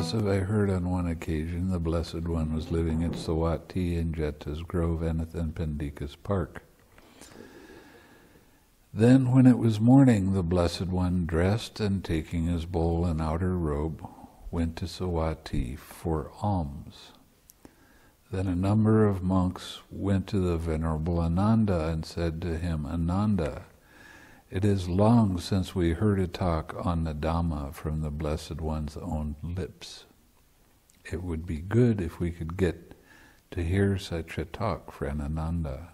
Thus have I heard on one occasion the Blessed One was living at Sawati in Jeta's Grove and in Pandika's Park. Then when it was morning, the Blessed One dressed and taking his bowl and outer robe, went to Sawati for alms. Then a number of monks went to the Venerable Ananda and said to him, Ananda, it is long since we heard a talk on the Dhamma from the Blessed One's own lips. It would be good if we could get to hear such a talk, friend Ananda.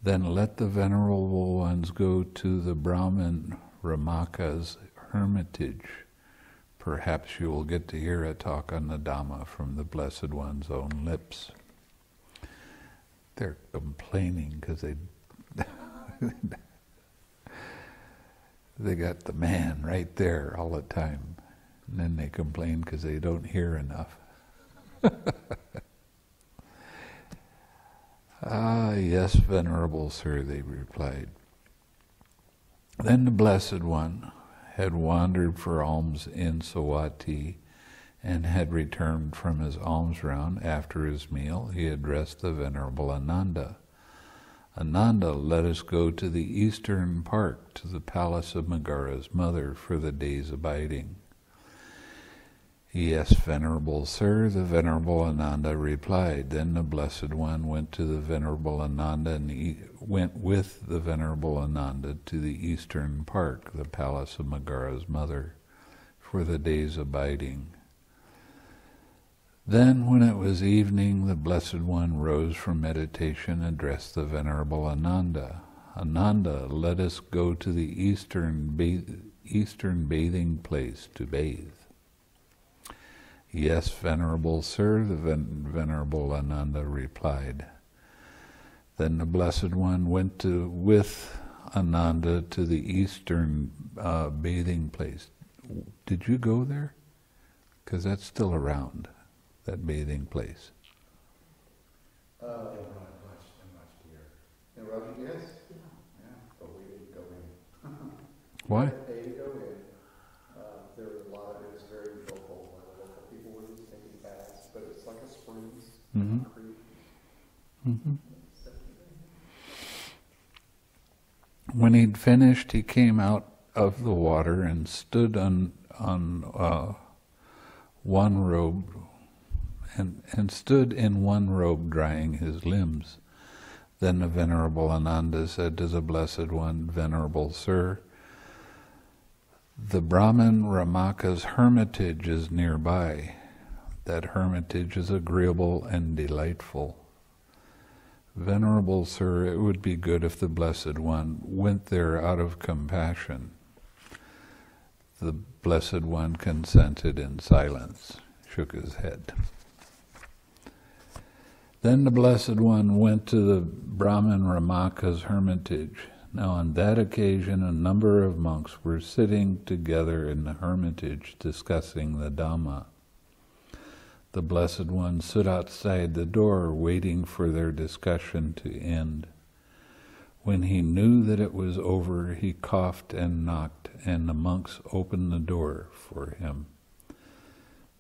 Then let the Venerable Ones go to the Brahmin Ramaka's hermitage. Perhaps you will get to hear a talk on the Dhamma from the Blessed One's own lips. They're complaining because they got the man right there all the time. And then they complain because they don't hear enough. Ah, yes, Venerable Sir, they replied. Then the Blessed One had wandered for alms in Sawati and had returned from his alms round. After his meal, he addressed the Venerable Ananda. Ananda, let us go to the eastern park, to the palace of Megara's mother, for the day's abiding. Yes, Venerable Sir, the Venerable Ananda replied. Then the Blessed One went to the Venerable Ananda and went with the Venerable Ananda to the eastern park, the palace of Megara's mother, for the day's abiding. Then, when it was evening, the Blessed One rose from meditation and addressed the Venerable Ananda. Ananda, let us go to the eastern bathing place to bathe. Yes, Venerable Sir, the Venerable Ananda replied. Then the Blessed One went with Ananda to the eastern bathing place. Did you go there? Because that's still around, that bathing place. In Roger, yes. Yeah, but we didn't go in. Why? They didn't go in. There were a lot of it was very local. The local people were just taking baths, but it's like a springs, concrete. Mm-hmm. When he'd finished, he came out of the water and stood on one robe, and stood in one robe drying his limbs. Then the Venerable Ananda said to the Blessed One, Venerable Sir, the Brahmin Ramaka's hermitage is nearby. That hermitage is agreeable and delightful. Venerable Sir, it would be good if the Blessed One went there out of compassion. The Blessed One consented in silence, shook his head. Then the Blessed One went to the Brahmin Ramaka's hermitage. Now on that occasion a number of monks were sitting together in the hermitage discussing the Dhamma. The Blessed One stood outside the door waiting for their discussion to end. When he knew that it was over, he coughed and knocked, and the monks opened the door for him.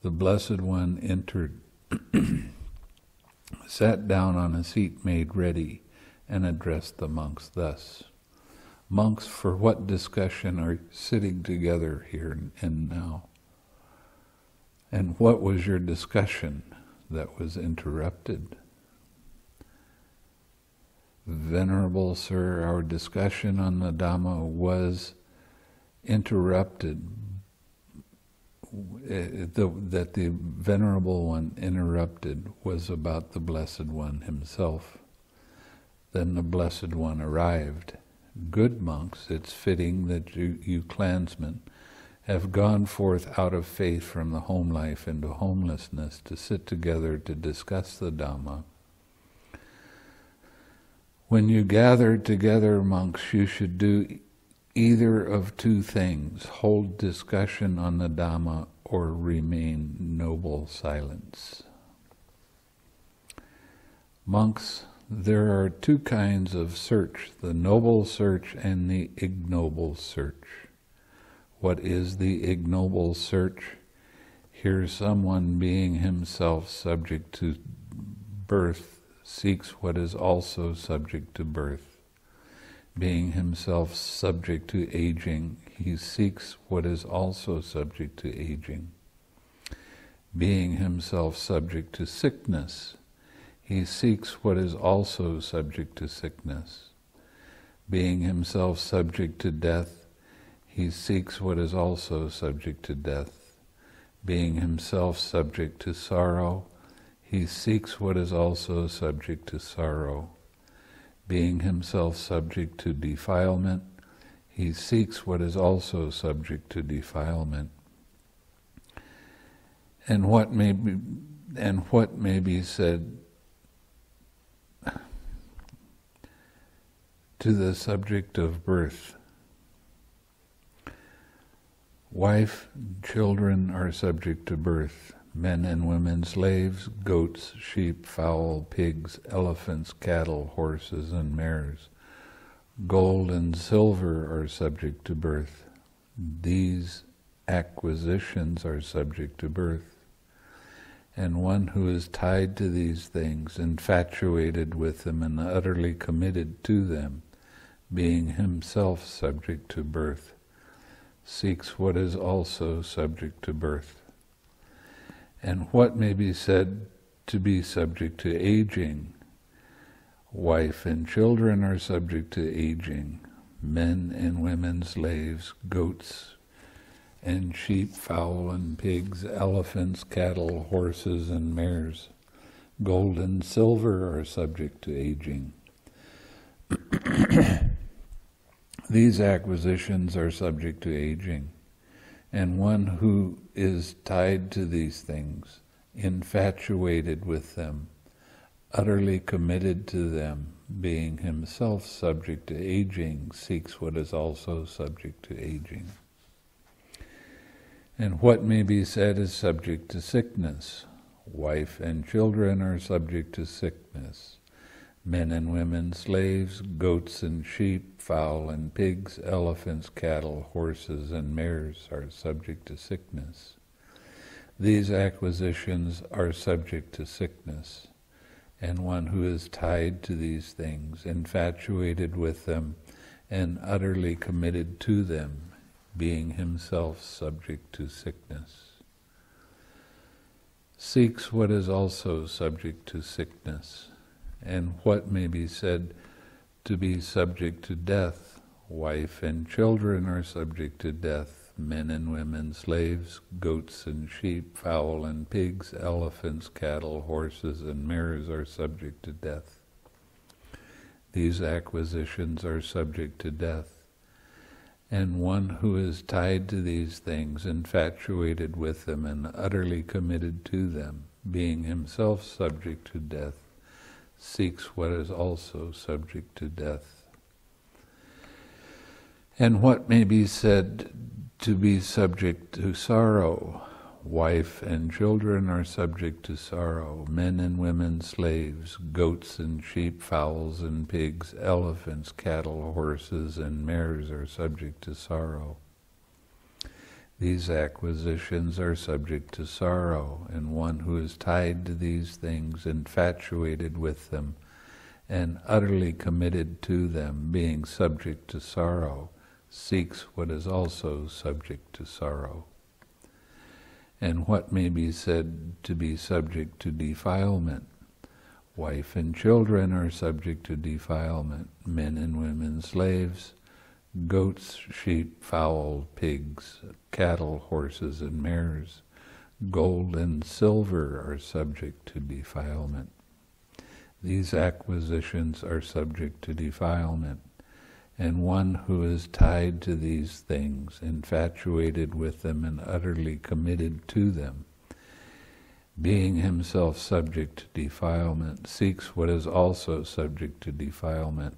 The Blessed One entered, sat down on a seat made ready, and addressed the monks thus. Monks, for what discussion are sitting together here and now? And what was your discussion that was interrupted? Venerable Sir, our discussion on the Dhamma was interrupted, that the Venerable One interrupted was about the Blessed One himself. Then the Blessed One arrived. Good monks, it's fitting that you clansmen have gone forth out of faith from the home life into homelessness to sit together to discuss the Dhamma. When you gather together, monks, you should do either of two things: hold discussion on the Dhamma or remain noble silence. Monks, there are two kinds of search, the noble search and the ignoble search. What is the ignoble search? Here someone being himself subject to birth seeks what is also subject to birth. Being himself subject to aging, he seeks what is also subject to aging. Being himself subject to sickness, he seeks what is also subject to sickness. Being himself subject to death, he seeks what is also subject to death. Being himself subject to sorrow, he seeks what is also subject to sorrow. Being himself subject to defilement, he seeks what is also subject to defilement. And what may be said to the subject of birth. Wife, children are subject to birth. Men and women, slaves, goats, sheep, fowl, pigs, elephants, cattle, horses, and mares. Gold and silver are subject to birth. These acquisitions are subject to birth. And one who is tied to these things, infatuated with them and utterly committed to them, being himself subject to birth, seeks what is also subject to birth. And what may be said to be subject to aging? Wife and children are subject to aging. Men and women, slaves, goats and sheep, fowl and pigs, elephants, cattle, horses and mares. Gold and silver are subject to aging. These acquisitions are subject to aging. And one who is tied to these things, infatuated with them, utterly committed to them, being himself subject to aging, seeks what is also subject to aging. And what may be said is subject to sickness. Wife and children are subject to sickness. Men and women, slaves, goats and sheep, fowl and pigs, elephants, cattle, horses and mares are subject to sickness. These acquisitions are subject to sickness, and one who is tied to these things, infatuated with them, and utterly committed to them, being himself subject to sickness, seeks what is also subject to sickness. And what may be said to be subject to death? Wife and children are subject to death. Men and women, slaves, goats and sheep, fowl and pigs, elephants, cattle, horses and mares are subject to death. These acquisitions are subject to death. And one who is tied to these things, infatuated with them and utterly committed to them, being himself subject to death, seeks what is also subject to death. And what may be said to be subject to sorrow? Wife and children are subject to sorrow. Men and women, slaves, goats and sheep, fowls and pigs, elephants, cattle, horses and mares are subject to sorrow. These acquisitions are subject to sorrow, and one who is tied to these things, infatuated with them, and utterly committed to them, being subject to sorrow, seeks what is also subject to sorrow. And what may be said to be subject to defilement? Wife and children are subject to defilement. Men and women, slaves, goats, sheep, fowl, pigs, cattle, horses, and mares. Gold and silver are subject to defilement. These acquisitions are subject to defilement, and one who is tied to these things, infatuated with them and utterly committed to them, being himself subject to defilement, seeks what is also subject to defilement.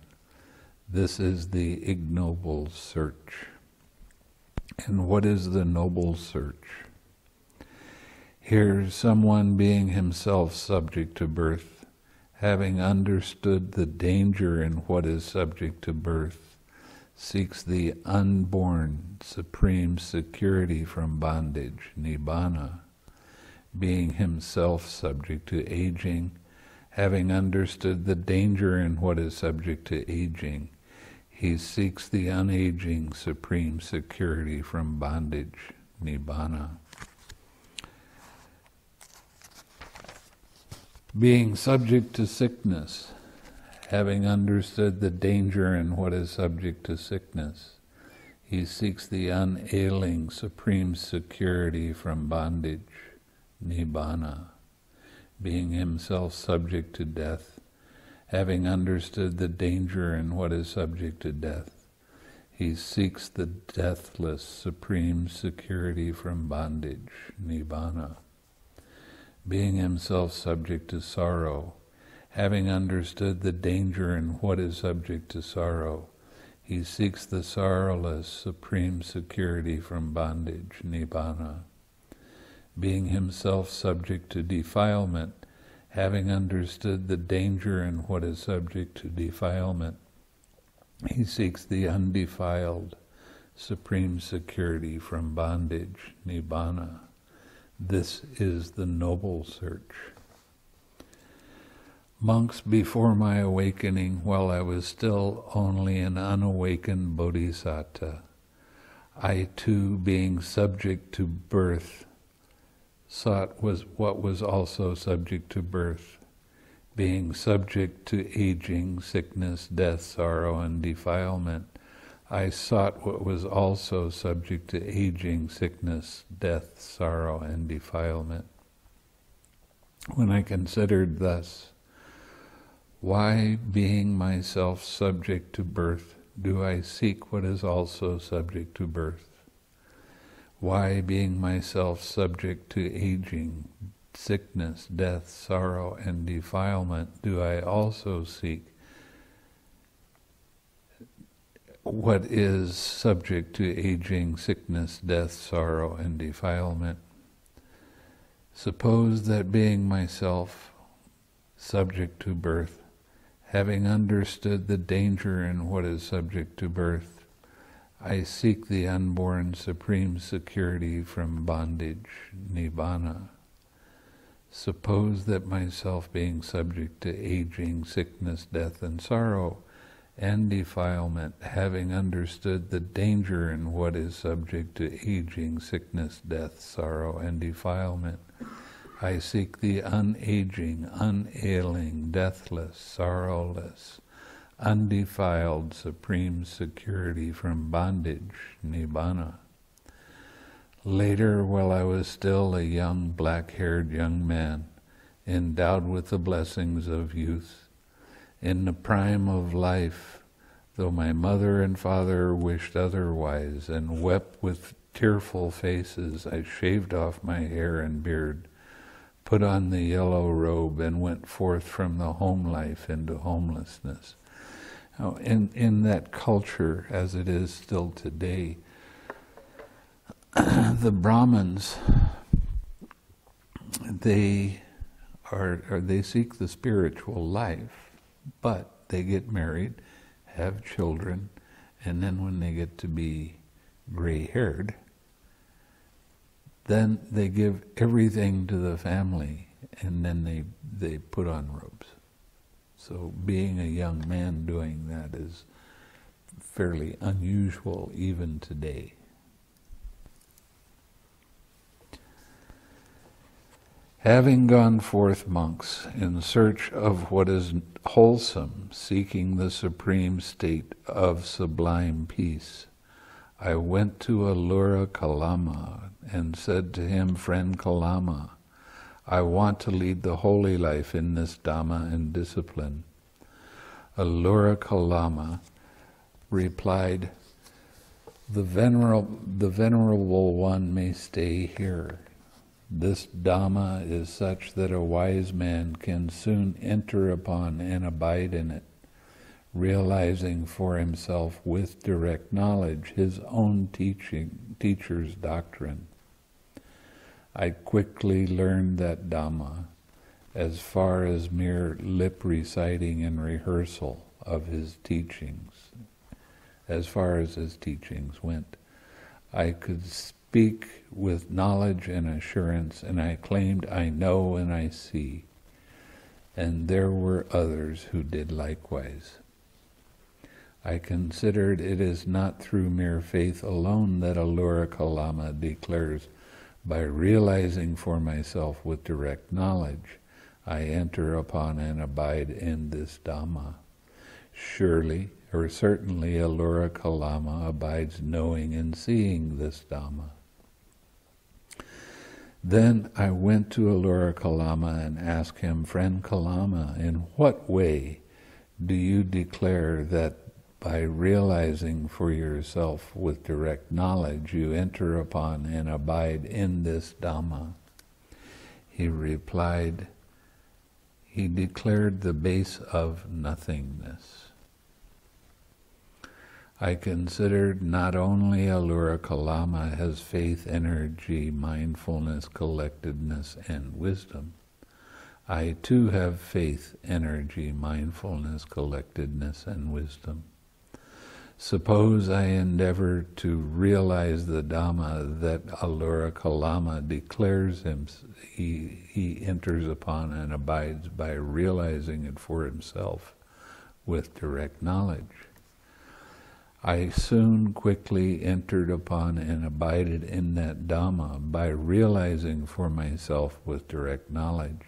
This is the ignoble search. And what is the noble search? Here someone being himself subject to birth, having understood the danger in what is subject to birth, seeks the unborn supreme security from bondage, nibbana, being himself subject to aging, having understood the danger in what is subject to aging, he seeks the unaging supreme security from bondage, nibbana. Being subject to sickness, having understood the danger in what is subject to sickness, he seeks the unailing supreme security from bondage, nibbana. Being himself subject to death, having understood the danger in what is subject to death, he seeks the deathless supreme security from bondage, nibbana. Being himself subject to sorrow, having understood the danger in what is subject to sorrow, he seeks the sorrowless supreme security from bondage, nibbana. Being himself subject to defilement, having understood the danger in what is subject to defilement, he seeks the undefiled supreme security from bondage, nibbana. This is the noble search. Monks, before my awakening, while I was still only an unawakened bodhisattva, I too, being subject to birth, sought what was also subject to birth. Being subject to aging, sickness, death, sorrow, and defilement, I sought what was also subject to aging, sickness, death, sorrow, and defilement. When I considered thus, why, being myself subject to birth, do I seek what is also subject to birth? Why, being myself subject to aging, sickness, death, sorrow, and defilement, do I also seek what is subject to aging, sickness, death, sorrow, and defilement? Suppose that being myself subject to birth, having understood the danger in what is subject to birth, I seek the unborn supreme security from bondage, nibbana. Suppose that myself being subject to aging, sickness, death, and sorrow, and defilement, having understood the danger in what is subject to aging, sickness, death, sorrow, and defilement, I seek the unaging, unailing, deathless, sorrowless, undefiled supreme security from bondage, nibbana. Later, while I was still a young, black-haired young man, endowed with the blessings of youth, in the prime of life, though my mother and father wished otherwise and wept with tearful faces, I shaved off my hair and beard, put on the yellow robe, and went forth from the home life into homelessness. Now, in that culture, as it is still today, the Brahmins, they seek the spiritual life, but they get married, have children, and then when they get to be gray-haired, then they give everything to the family, and then they put on robes. So being a young man doing that is fairly unusual even today. Having gone forth, monks, in search of what is wholesome, seeking the supreme state of sublime peace, I went to Allura Kalama and said to him, "Friend Kalama, I want to lead the holy life in this Dhamma and discipline." Allura Kalama replied, the venerable one may stay here. This Dhamma is such that a wise man can soon enter upon and abide in it, realizing for himself with direct knowledge his own teacher's doctrine. I quickly learned that Dhamma, as far as mere lip reciting and rehearsal of his teachings, as far as his teachings went. I could speak with knowledge and assurance, and I claimed I know and I see. And there were others who did likewise. I considered it is not through mere faith alone that Alura Kalama declares, by realizing for myself with direct knowledge, I enter upon and abide in this Dhamma. Surely, or certainly, Alura Kalama abides knowing and seeing this Dhamma. Then I went to Alura Kalama and asked him, Friend Kalama, in what way do you declare that by realizing for yourself with direct knowledge you enter upon and abide in this Dhamma? He replied, he declared the base of nothingness. I considered not only Alura Kalama has faith, energy, mindfulness, collectedness, and wisdom. I too have faith, energy, mindfulness, collectedness, and wisdom. Suppose I endeavor to realize the Dhamma that Alura Kalama declares he enters upon and abides by realizing it for himself with direct knowledge. I soon quickly entered upon and abided in that Dhamma by realizing for myself with direct knowledge.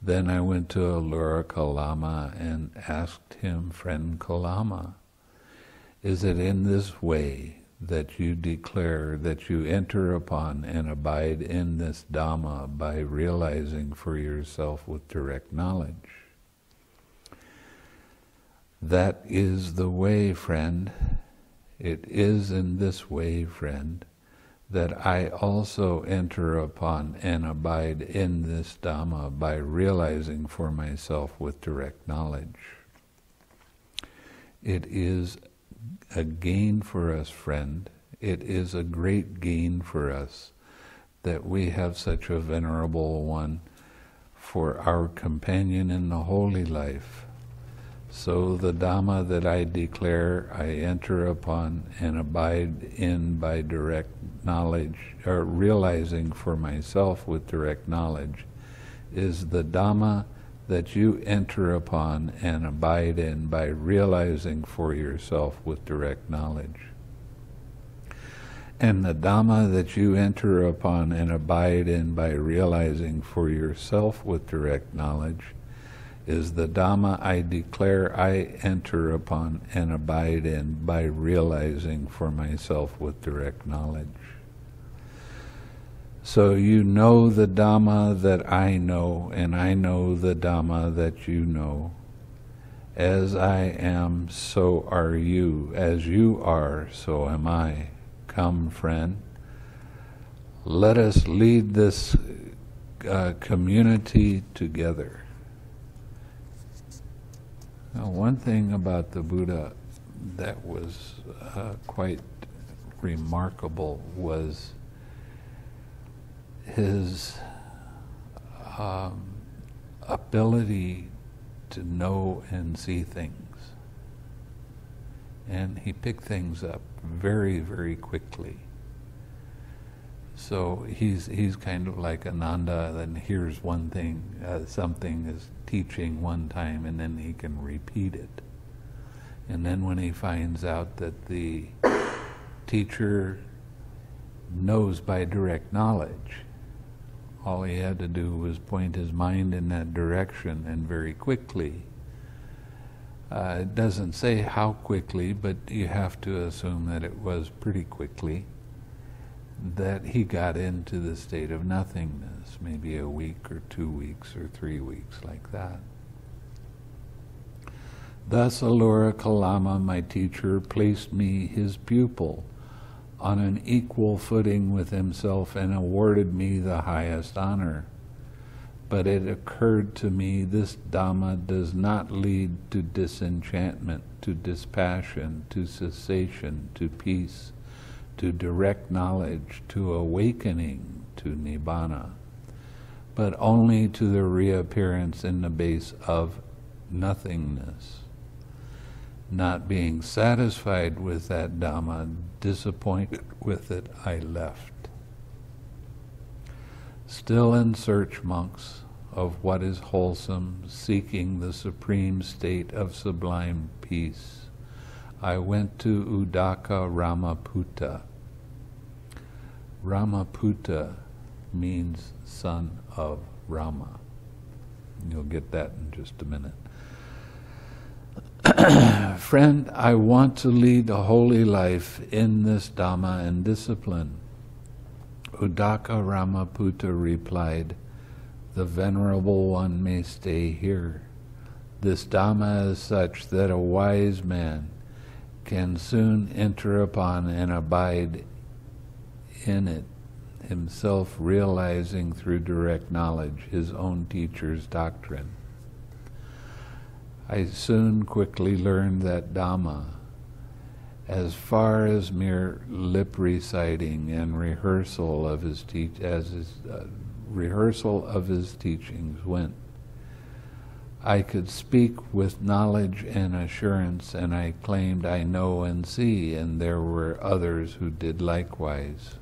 Then I went to Alura Kalama and asked him, Friend Kalama, is it in this way that you declare that you enter upon and abide in this Dhamma by realizing for yourself with direct knowledge? That is the way, friend. It is in this way, friend, that I also enter upon and abide in this Dhamma by realizing for myself with direct knowledge. It is a gain for us, friend. It is a great gain for us that we have such a venerable one for our companion in the holy life. So the Dhamma that I declare I enter upon and abide in by direct knowledge, or realizing for myself with direct knowledge, is the Dhamma that you enter upon and abide in by realizing for yourself with direct knowledge. And the Dhamma that you enter upon and abide in by realizing for yourself with direct knowledge is the Dhamma I declare I enter upon and abide in by realizing for myself with direct knowledge. So you know the Dhamma that I know, and I know the Dhamma that you know. As I am, so are you. As you are, so am I. Come, friend. Let us lead this community together. Now, one thing about the Buddha that was quite remarkable was his ability to know and see things. And he picked things up very, very quickly. So he's kind of like Ananda, then hears one thing, something is teaching one time, and then he can repeat it. And then when he finds out that the teacher knows by direct knowledge, all he had to do was point his mind in that direction, and very quickly, it doesn't say how quickly, but you have to assume that it was pretty quickly, that he got into the state of nothingness, maybe a week or 2 weeks or 3 weeks, like that. Thus Alura Kalama, my teacher, placed me, his pupil, on an equal footing with himself and awarded me the highest honor. But it occurred to me this Dhamma does not lead to disenchantment, to dispassion, to cessation, to peace, to direct knowledge, to awakening, to nibbana, but only to the reappearance in the base of nothingness. Not being satisfied with that Dhamma, disappointed with it, I left. Still in search, monks, of what is wholesome, seeking the supreme state of sublime peace, I went to Udaka Ramaputta. Ramaputta means son of Rama. You'll get that in just a minute. Friend, I want to lead a holy life in this Dhamma and discipline. Udaka Ramaputta replied, the Venerable One may stay here. This Dhamma is such that a wise man can soon enter upon and abide in it, himself realizing through direct knowledge his own teacher's doctrine. I soon quickly learned that Dhamma, as far as mere lip reciting and rehearsal of his rehearsal of his teachings went. I could speak with knowledge and assurance, and I claimed I know and see, and there were others who did likewise.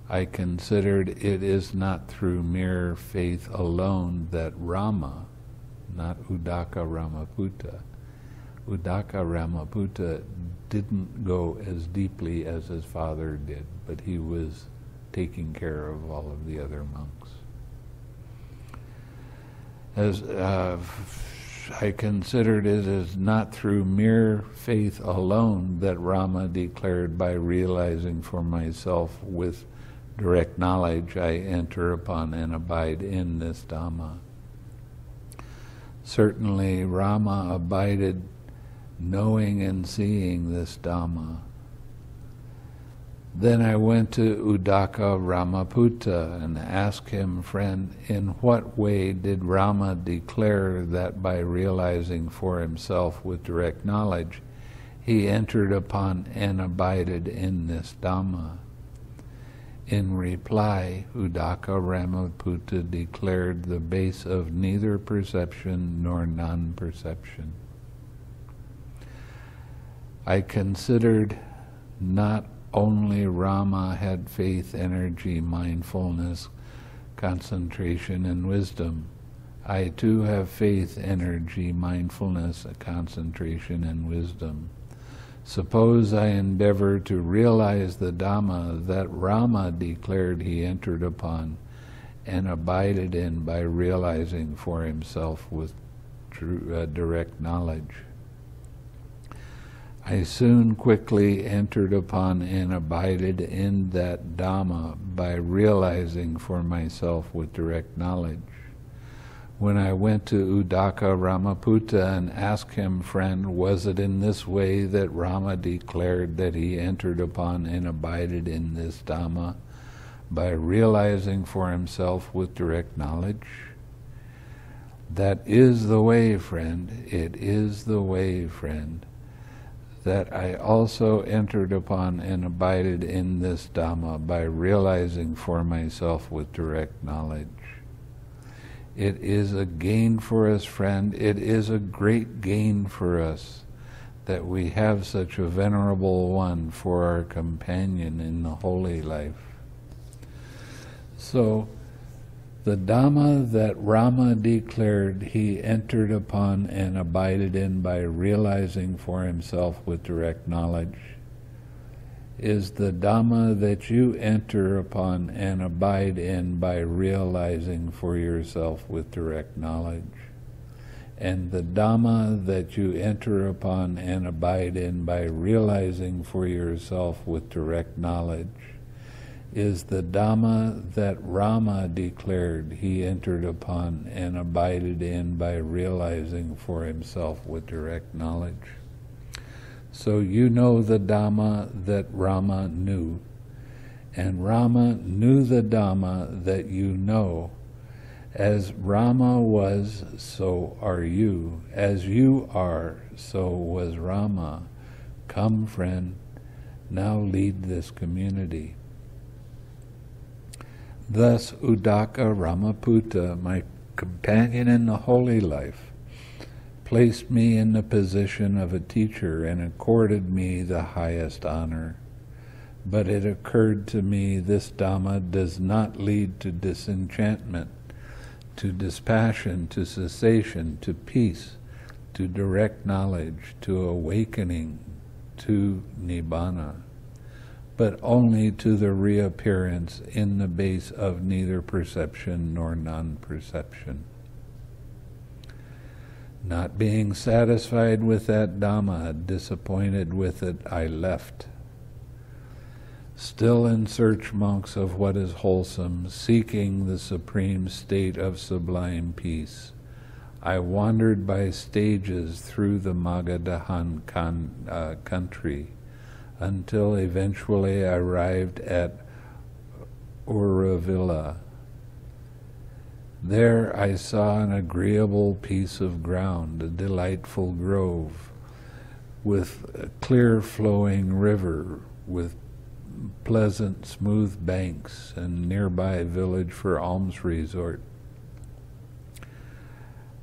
I considered it is not through mere faith alone that Rama, not Udaka Ramaputta. Udaka Ramaputta didn't go as deeply as his father did, but he was taking care of all of the other monks. As I considered it as not through mere faith alone that Rama declared, by realizing for myself with direct knowledge I enter upon and abide in this Dhamma. Certainly Rama abided knowing and seeing this Dhamma. Then I went to Udaka Ramaputta and asked him, friend, in what way did Rama declare that by realizing for himself with direct knowledge he entered upon and abided in this Dhamma? In reply, Udaka Ramaputta declared the base of neither perception nor non-perception. I considered not only Rama had faith, energy, mindfulness, concentration, and wisdom. I too have faith, energy, mindfulness, concentration, and wisdom. Suppose I endeavor to realize the Dhamma that Rama declared he entered upon and abided in by realizing for himself with direct knowledge. I soon quickly entered upon and abided in that Dhamma by realizing for myself with direct knowledge. When I went to Udaka Ramaputta and asked him, friend, was it in this way that Rama declared that he entered upon and abided in this Dhamma by realizing for himself with direct knowledge? That is the way, friend. It is the way, friend, that I also entered upon and abided in this Dhamma by realizing for myself with direct knowledge. It is a gain for us, friend. It is a great gain for us that we have such a venerable one for our companion in the holy life. So, the Dhamma that Rama declared he entered upon and abided in by realizing for himself with direct knowledge is the Dhamma that you enter upon and abide in by realizing for yourself with direct knowledge. And the Dhamma that you enter upon and abide in by realizing for yourself with direct knowledge is the Dhamma that Rama declared he entered upon and abided in by realizing for himself with direct knowledge. So you know the Dhamma that Rama knew, and Rama knew the Dhamma that you know. As Rama was, so are you. As you are, so was Rama. Come, friend, now lead this community. Thus Udaka Ramaputta, my companion in the holy life, placed me in the position of a teacher and accorded me the highest honor. But it occurred to me this Dhamma does not lead to disenchantment, to dispassion, to cessation, to peace, to direct knowledge, to awakening, to nibbana, but only to the reappearance in the base of neither perception nor non-perception. Not being satisfied with that Dhamma, disappointed with it, I left. Still in search, monks, of what is wholesome, seeking the supreme state of sublime peace, I wandered by stages through the Magadhan country until eventually I arrived at Uravilla. There I saw an agreeable piece of ground, a delightful grove, with a clear flowing river, with pleasant smooth banks, and nearby village for alms resort.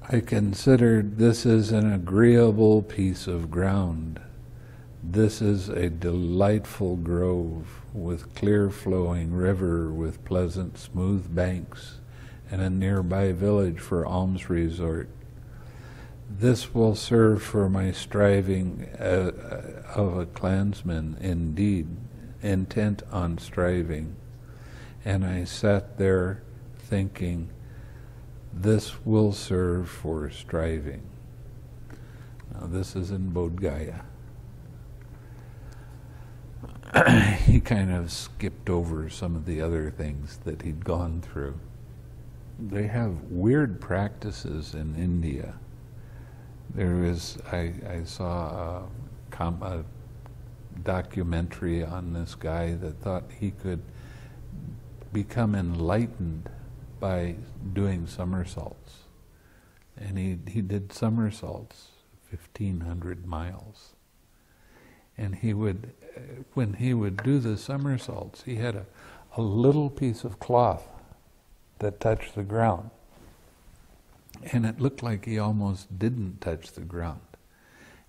I considered this is an agreeable piece of ground. This is a delightful grove, with clear flowing river, with pleasant smooth banks, and a nearby village for alms resort. This will serve for my striving of a clansman, indeed, intent on striving. And I sat there thinking, this will serve for striving. Now this is in Bodh Gaya. He kind of skipped over some of the other things that he'd gone through. They have weird practices in India. There is, I saw a documentary on this guy that thought he could become enlightened by doing somersaults. And he did somersaults, 1,500 miles. And he would, when he would do the somersaults, he had a little piece of cloth that touched the ground. And it looked like he almost didn't touch the ground.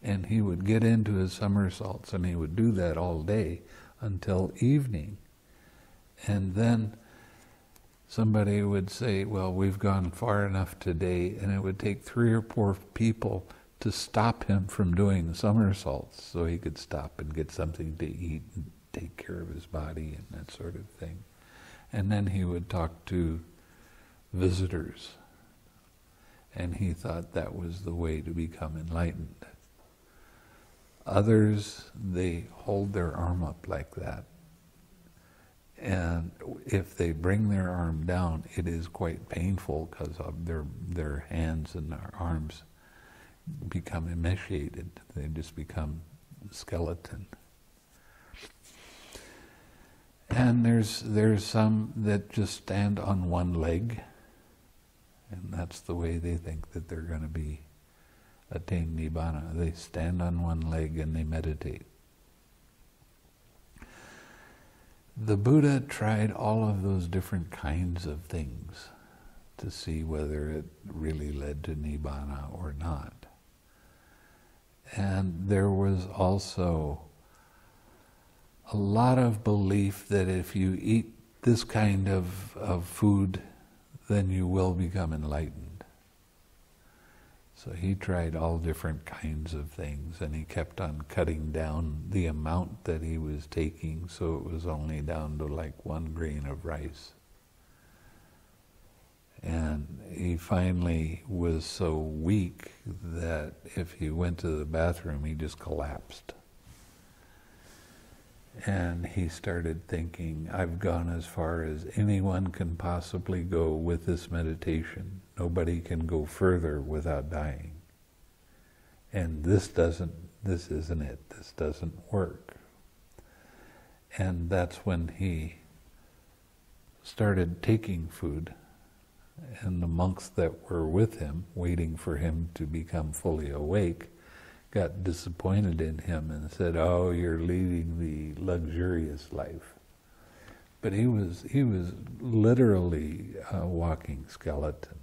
And he would get into his somersaults, and he would do that all day until evening. And then somebody would say, well, we've gone far enough today, and it would take 3 or 4 people to stop him from doing somersaults so he could stop and get something to eat and take care of his body and that sort of thing. And then he would talk to visitors, and he thought that was the way to become enlightened. Others, they hold their arm up like that. And if they bring their arm down, it is quite painful because of their hands and their arms become emaciated. They just become skeleton. And there's some that just stand on one leg, and that's the way they think that they're going to attain nibbana. They stand on one leg and they meditate. The Buddha tried all of those different kinds of things to see whether it really led to nibbana or not. And there was also a lot of belief that if you eat this kind of food, then you will become enlightened. So he tried all different kinds of things, and he kept on cutting down the amount that he was taking, so it was only down to like 1 grain of rice. And he finally was so weak that if he went to the bathroom, he just collapsed. And he started thinking, I've gone as far as anyone can possibly go with this meditation. Nobody can go further without dying. And this isn't it. This doesn't work. And that's when he started taking food. And the monks that were with him, waiting for him to become fully awake, got disappointed in him and said, oh, you're leading the luxurious life. But he was literally a walking skeleton.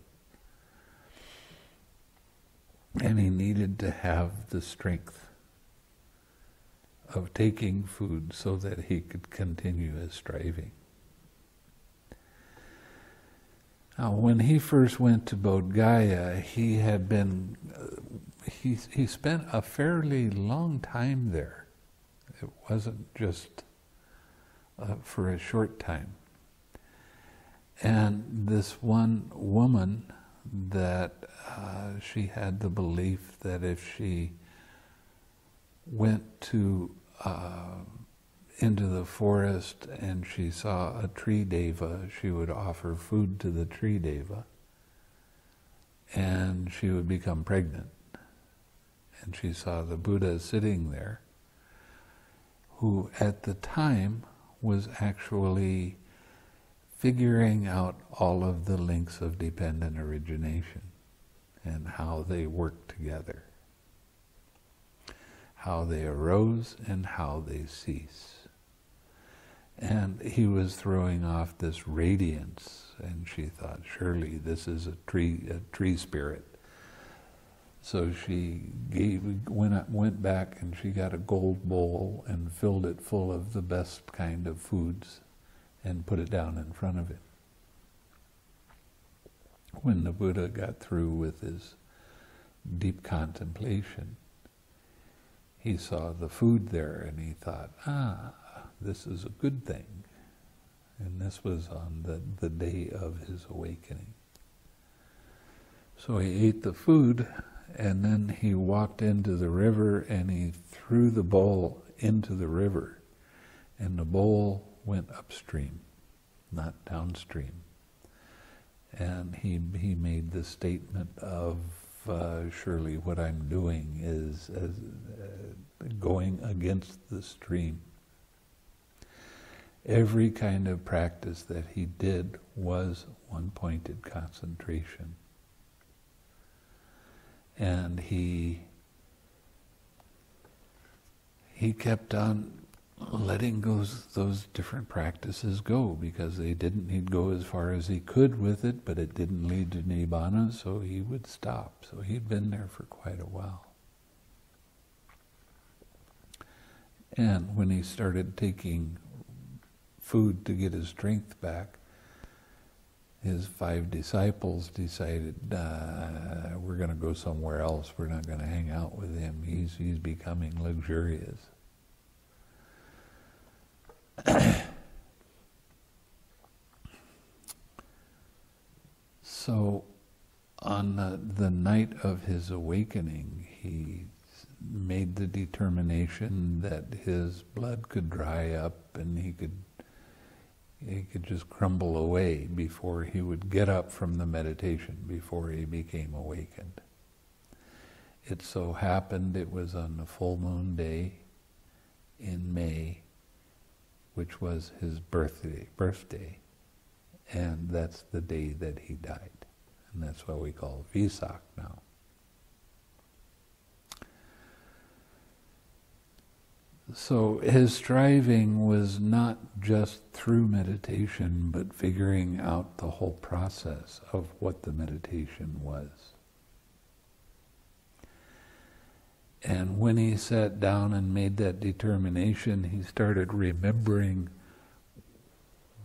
And he needed to have the strength of taking food so that he could continue his striving. Now, when he first went to Bodh Gaya, he had been, he spent a fairly long time there. It wasn't just for a short time. And this one woman that she had the belief that if she went to into the forest and she saw a tree deva, she would offer food to the tree deva and she would become pregnant. And she saw the Buddha sitting there, who at the time was actually figuring out all of the links of dependent origination and how they work together, how they arose and how they cease. And he was throwing off this radiance, and she thought, surely this is a tree spirit. So she went back and she got a gold bowl and filled it full of the best kind of foods and put it down in front of him. When the Buddha got through with his deep contemplation, he saw the food there and he thought, this is a good thing. And this was on the day of his awakening. So he ate the food, and then he walked into the river and he threw the bowl into the river. And the bowl went upstream, not downstream. And he made the statement of, surely what I'm doing is going against the stream. Every kind of practice that he did was one-pointed concentration. And he kept on letting those different practices go, because he'd go as far as he could with it, but it didn't lead to Nibbana, so he would stop. So he'd been there for quite a while. And when he started taking food to get his strength back, his 5 disciples decided, we're going to go somewhere else. We're not going to hang out with him. He's becoming luxurious. So on the night of his awakening, he made the determination that his blood could dry up and he could just crumble away before he would get up from the meditation, before he became awakened. It so happened it was on the full moon day in May, which was his birthday, and that's the day that he died. And that's what we call Vesak now. So his striving was not just through meditation, but figuring out the whole process of what the meditation was. And when he sat down and made that determination, he started remembering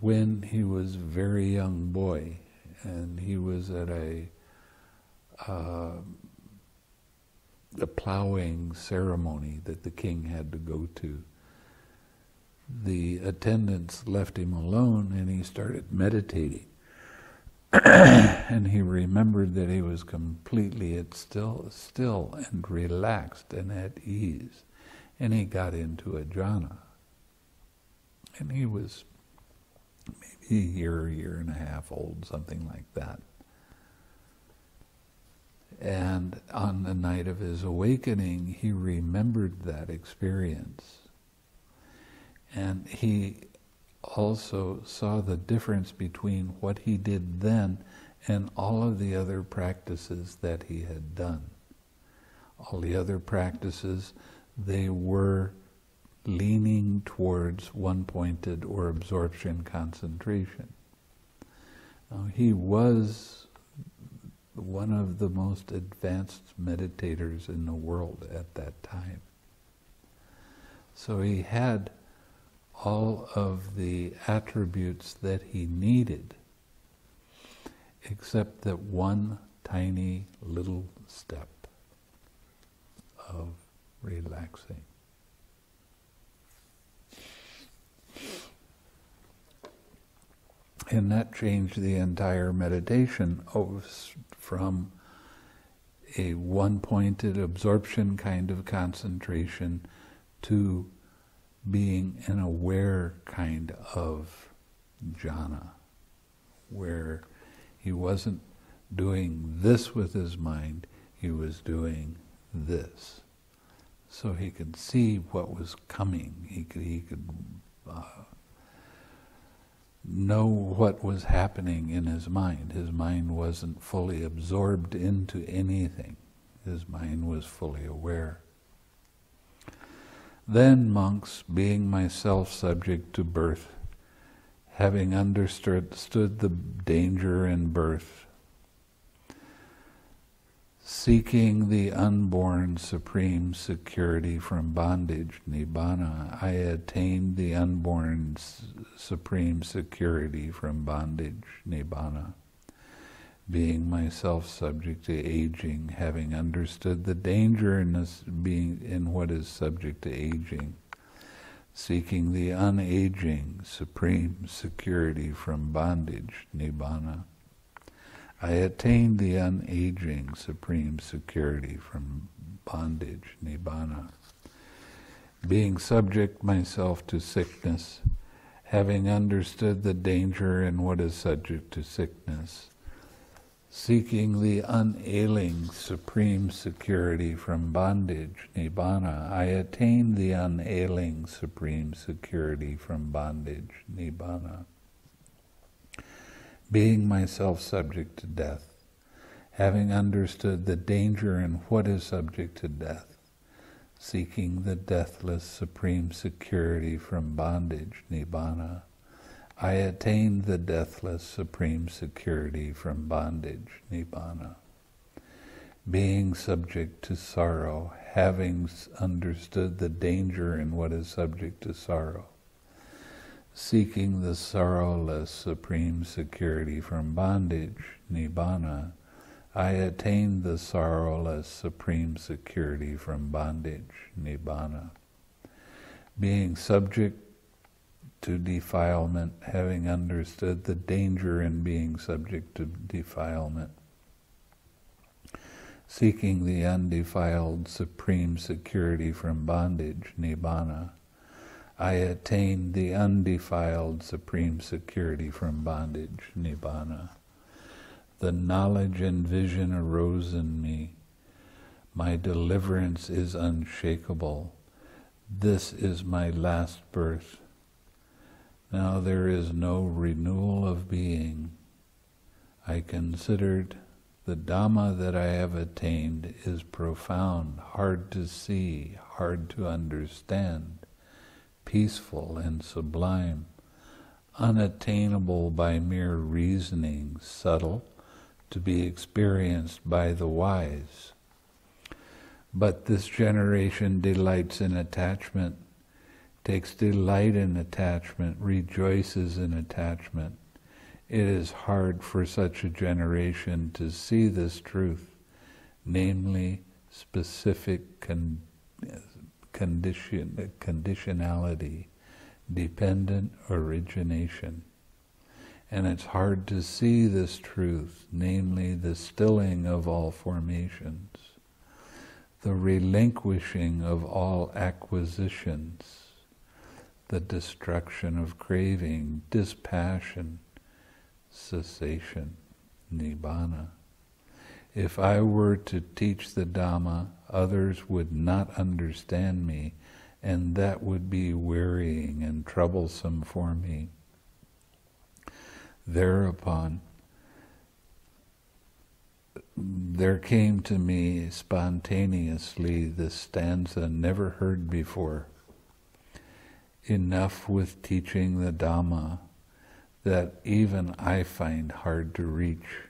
when he was a very young boy, and he was at a plowing ceremony that the king had to go to. The attendants left him alone and he started meditating. And he remembered that he was completely still and relaxed and at ease. And he got into a jhana. And he was maybe a year and a half old, something like that. And on the night of his awakening, he remembered that experience. And he also saw the difference between what he did then and all of the other practices that he had done. All the other practices, they were leaning towards one-pointed or absorption concentration. Now, he was one of the most advanced meditators in the world at that time. So he had all of the attributes that he needed, except that one tiny little step of relaxing. And that changed the entire meditation from a one-pointed absorption kind of concentration to being an aware kind of jhana, where he wasn't doing this with his mind, he was doing this. So he could see what was coming, he could know what was happening in his mind. His mind wasn't fully absorbed into anything. His mind was fully aware. Then, monks, being myself subject to birth, having understood the danger in birth, seeking the unborn supreme security from bondage, nibbana, I attained the unborn supreme security from bondage, nibbana. Being myself subject to aging, having understood the danger in this being in what is subject to aging, seeking the unaging supreme security from bondage, nibbana. I attained the unaging supreme security from bondage, nibbana. Being subject myself to sickness, having understood the danger in what is subject to sickness, seeking the unailing supreme security from bondage, nibbana, I attained the unailing supreme security from bondage, nibbana. Being myself subject to death, having understood the danger in what is subject to death, seeking the deathless supreme security from bondage, nibbana, I attained the deathless supreme security from bondage, nibbana. Being subject to sorrow, having understood the danger in what is subject to sorrow, seeking the sorrowless supreme security from bondage, nibbana, I attained the sorrowless supreme security from bondage, nibbana. Being subject to defilement, having understood the danger in being subject to defilement, seeking the undefiled supreme security from bondage, nibbana, I attained the undefiled supreme security from bondage, nibbana. The knowledge and vision arose in me. My deliverance is unshakable. This is my last birth. Now there is no renewal of being. I considered the Dhamma that I have attained is profound, hard to see, hard to understand, peaceful and sublime, unattainable by mere reasoning, subtle, to be experienced by the wise. But this generation delights in attachment, takes delight in attachment, rejoices in attachment. It is hard for such a generation to see this truth, namely specific conditionality, dependent origination. And it's hard to see this truth, namely the stilling of all formations, the relinquishing of all acquisitions, the destruction of craving, dispassion, cessation, nibbana. If I were to teach the Dhamma, others would not understand me, and that would be wearying and troublesome for me. Thereupon, there came to me spontaneously this stanza never heard before. Enough with teaching the Dhamma that even I find hard to reach.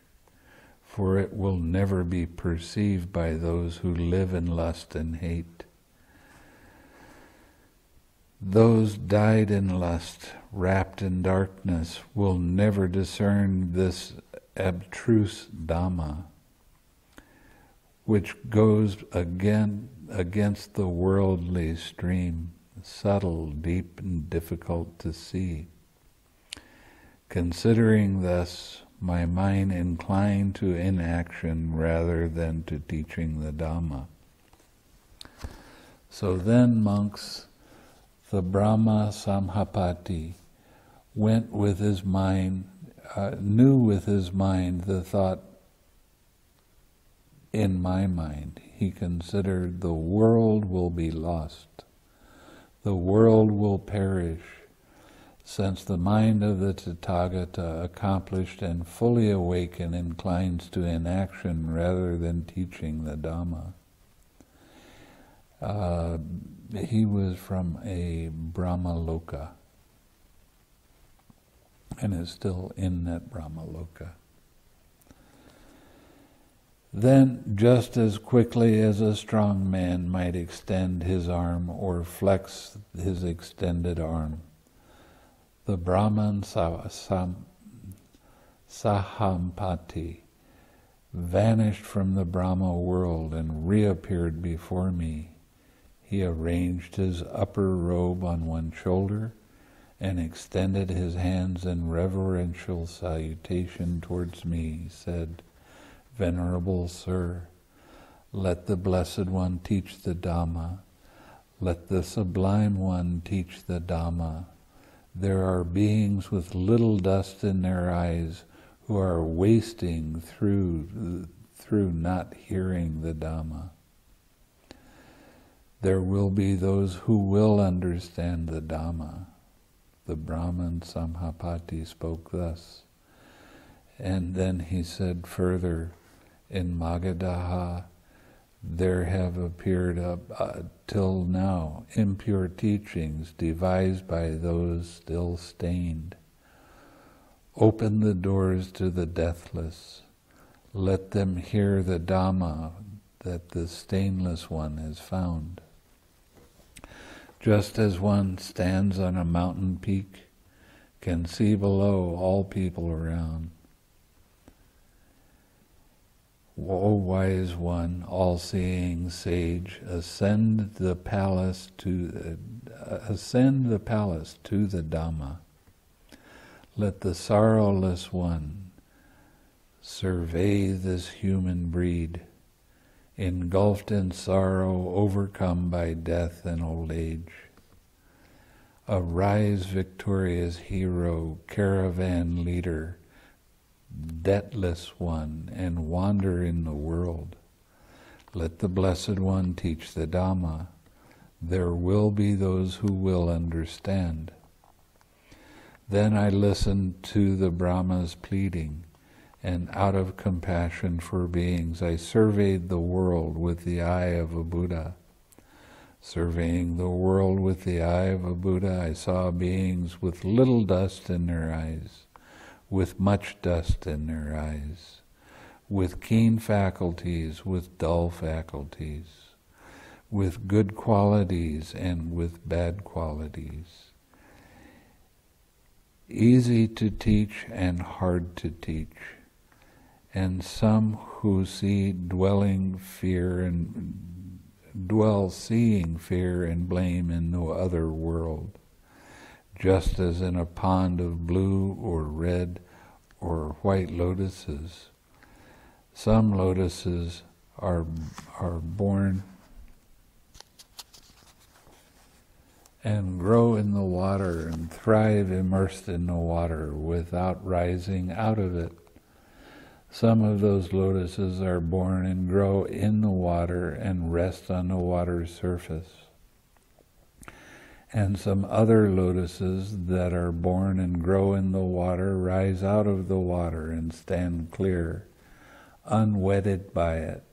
for it will never be perceived by those who live in lust and hate. Those died in lust, wrapped in darkness, will never discern this abstruse Dhamma, which goes again against the worldly stream, subtle, deep, and difficult to see. Considering thus, my mind inclined to inaction rather than to teaching the Dhamma. So then, monks, the Brahma Samhapati went with his mind, knew with his mind the thought in my mind. He considered the world will be lost. The world will perish, since the mind of the Tathagata, accomplished and fully awakened, inclines to inaction rather than teaching the Dhamma. He was from a Brahmaloka, and is still in that Brahmaloka. Then, just as quickly as a strong man might extend his arm or flex his extended arm, the Brahman Sahampati vanished from the Brahma world and reappeared before me. He arranged his upper robe on one shoulder and extended his hands in reverential salutation towards me. He said, "Venerable Sir, let the Blessed One teach the Dhamma. Let the Sublime One teach the Dhamma. There are beings with little dust in their eyes who are wasting through not hearing the Dhamma. There will be those who will understand the Dhamma." The Brahman Samhapati spoke thus. And then he said further, in Magadha, there have appeared till now impure teachings devised by those still stained. Open the doors to the deathless. Let them hear the Dhamma that the stainless one has found. Just as one stands on a mountain peak, can see below all people around. O wise one, all-seeing sage, ascend the palace to the Dhamma. Let the sorrowless one survey this human breed, engulfed in sorrow, overcome by death and old age. Arise, victorious hero, caravan leader, debtless one, and wander in the world. Let the Blessed One teach the Dhamma. There will be those who will understand. Then I listened to the Brahma's pleading, and out of compassion for beings, I surveyed the world with the eye of a Buddha. Surveying the world with the eye of a Buddha, I saw beings with little dust in their eyes, with much dust in their eyes, with keen faculties, with dull faculties, with good qualities and with bad qualities, easy to teach and hard to teach, and some who see seeing fear and blame in no other world, just as in a pond of blue or red or white lotuses. Some lotuses are born and grow in the water and thrive immersed in the water without rising out of it. Some of those lotuses are born and grow in the water and rest on the water's surface. And some other lotuses that are born and grow in the water rise out of the water and stand clear, unwetted by it.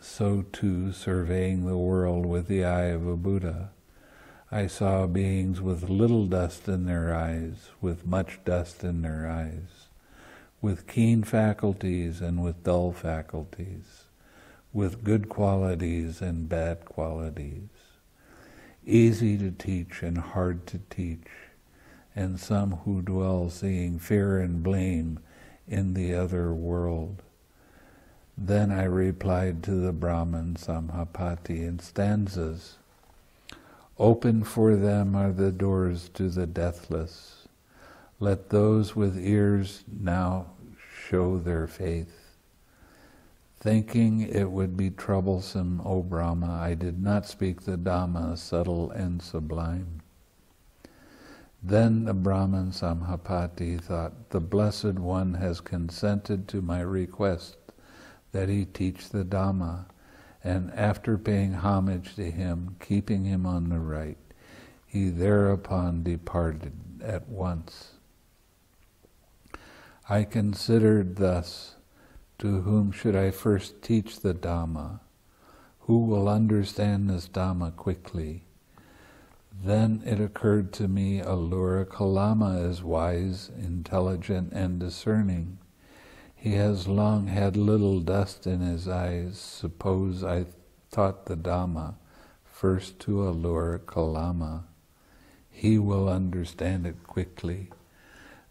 So too, surveying the world with the eye of a Buddha, I saw beings with little dust in their eyes, with much dust in their eyes, with keen faculties and with dull faculties, with good qualities and bad qualities, easy to teach and hard to teach, and some who dwell seeing fear and blame in the other world. Then I replied to the Brahman Samhapati in stanzas, open for them are the doors to the deathless. Let those with ears now show their faith. Thinking it would be troublesome, O Brahma, I did not speak the Dhamma, subtle and sublime. Then the Brahman Samhapati thought, the Blessed One has consented to my request that he teach the Dhamma, and after paying homage to him, keeping him on the right, he thereupon departed at once. I considered thus, to whom should I first teach the Dhamma? Who will understand this Dhamma quickly? Then it occurred to me, Allura Kalama is wise, intelligent, and discerning. He has long had little dust in his eyes. Suppose I taught the Dhamma first to Allura Kalama. He will understand it quickly.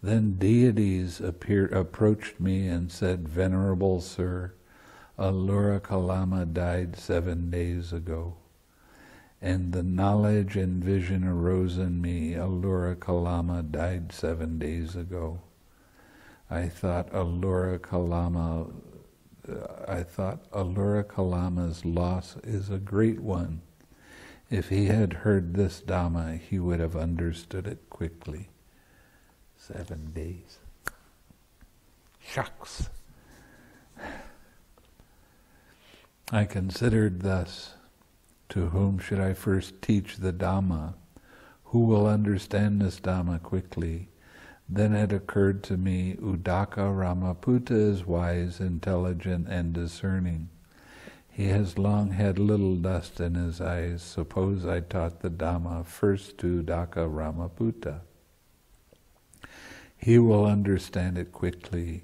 Then deities approached me and said, Venerable Sir, Allura Kalama died 7 days ago. And the knowledge and vision arose in me, Allura Kalama died 7 days ago. I thought Allura Kalama's loss is a great one. If he had heard this Dhamma, he would have understood it quickly. 7 days. Shucks. I considered thus, to whom should I first teach the Dhamma? Who will understand this Dhamma quickly? Then it occurred to me, Udaka Ramaputta is wise, intelligent, and discerning. He has long had little dust in his eyes. Suppose I taught the Dhamma first to Udaka Ramaputta. He will understand it quickly.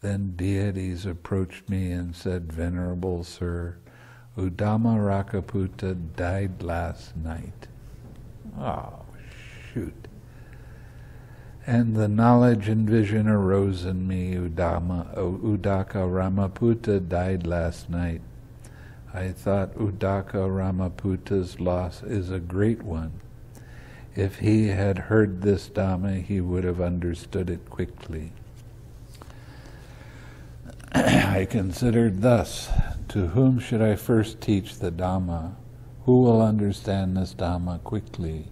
Then deities approached me and said, Venerable Sir, Udama Rakaputta died last night. Oh, shoot. And the knowledge and vision arose in me, Udaka Ramaputta died last night. I thought Udaka Ramaputta's loss is a great one. If he had heard this Dhamma, he would have understood it quickly. I considered thus, to whom should I first teach the Dhamma? Who will understand this Dhamma quickly?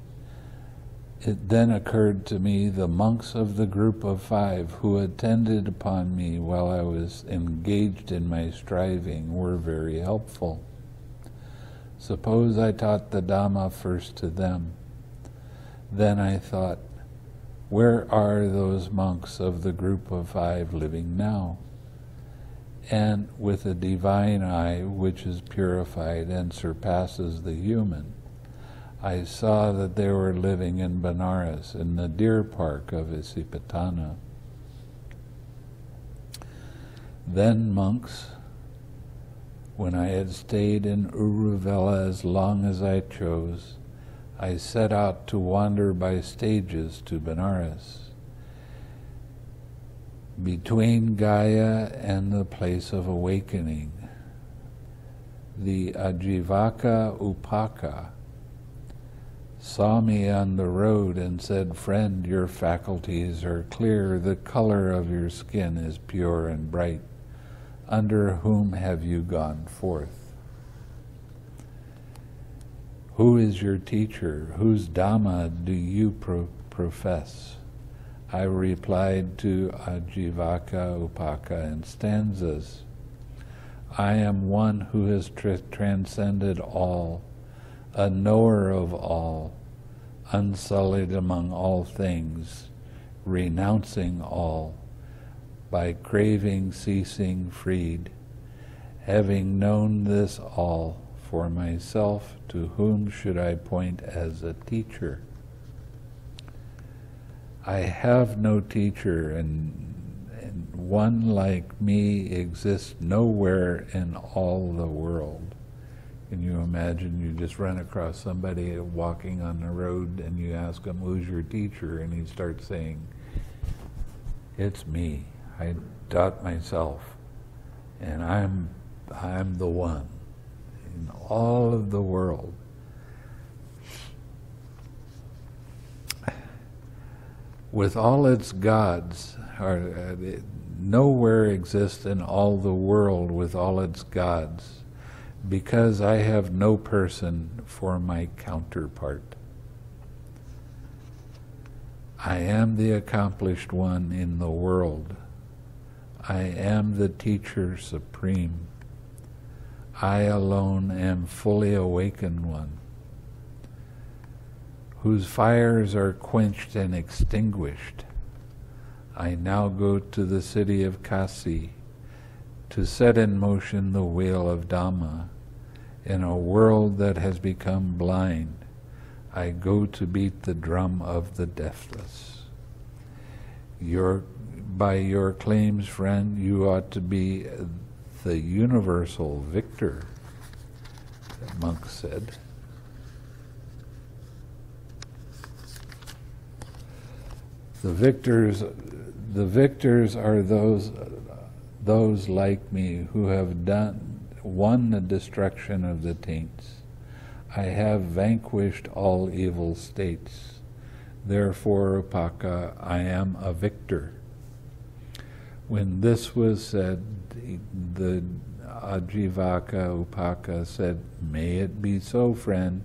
It then occurred to me the monks of the group of 5 who attended upon me while I was engaged in my striving were very helpful. Suppose I taught the Dhamma first to them. Then I thought, where are those monks of the group of 5 living now? And with a divine eye which is purified and surpasses the human, I saw that they were living in Benares, in the deer park of Isipatana. Then monks, when I had stayed in Uruvela as long as I chose, I set out to wander by stages to Benares. Between Gaya and the place of awakening, the Ajivaka Upaka saw me on the road and said, Friend, your faculties are clear, the color of your skin is pure and bright. Under whom have you gone forth? Who is your teacher? Whose Dhamma do you profess? I replied to Ajivaka Upaka in stanzas. I am one who has transcended all, a knower of all, unsullied among all things, renouncing all, by craving ceasing freed. Having known this all for myself, to whom should I point as a teacher? I have no teacher, and one like me exists nowhere in all the world. Can you imagine you just run across somebody walking on the road and you ask him, who's your teacher? And he starts saying, it's me. I taught myself. And I'm the one in all of the world. With all its gods, nowhere exists in all the world with all its gods, because I have no person for my counterpart. I am the accomplished one in the world. I am the teacher supreme. I alone am fully awakened one, whose fires are quenched and extinguished. I now go to the city of Kasi to set in motion the wheel of Dhamma. In a world that has become blind, I go to beat the drum of the deathless. By your claims, friend, you ought to be the universal victor, the monk said. The victors are those like me who have won the destruction of the taints. I have vanquished all evil states. Therefore, Upaka, I am a victor. When this was said, the Ajivaka Upaka said, may it be so, friend.